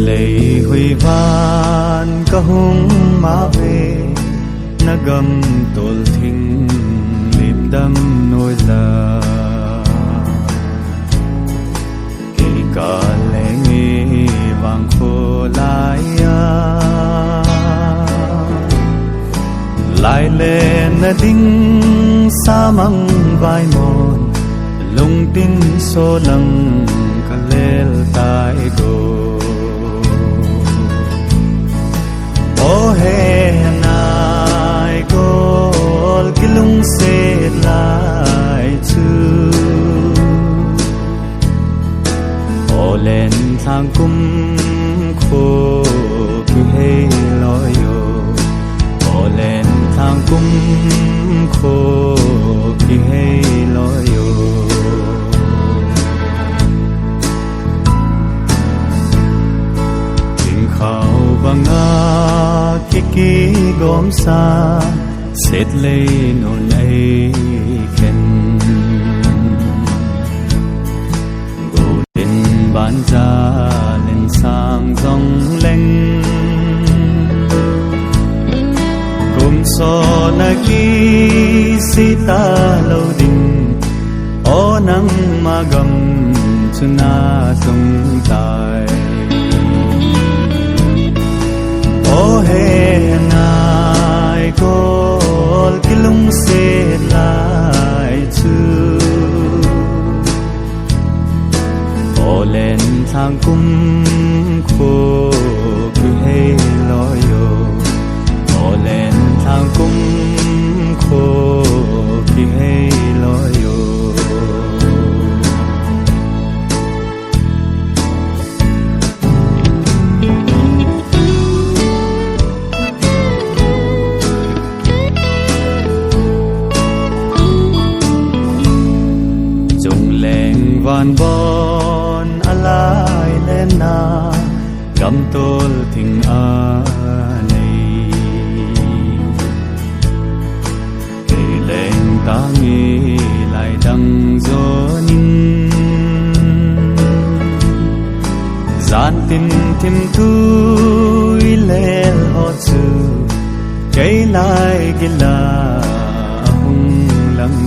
lệ huy van ca hung ma về nagam tol thing lim đâm nôi la kể cả lệ nghi vàng khô lại lại lên đinh sa măng vai mòn lung tin số lăng cả lel tai go ô he nai gol kilung se lại chu ô lên thang cung khô cứ hay loi yo ô lên thang cung khô cứ hay loi yo tình khao bằng kiki gom sa set lay non ai ken golden ban ra lên sang dòng leng cùng so na ki sita lâu đình o nang magam chuna tung tai ô he nai gol kilung se lại chu ô lên thang cung khô cứ hay loi yo ô lên thang cung khô cứ hay loi yo van bon alai lena gam tol thing a nei ke leng ta ngi lai dang zo nin zan tin tim tu ilel ho chu kai lai gila hung lang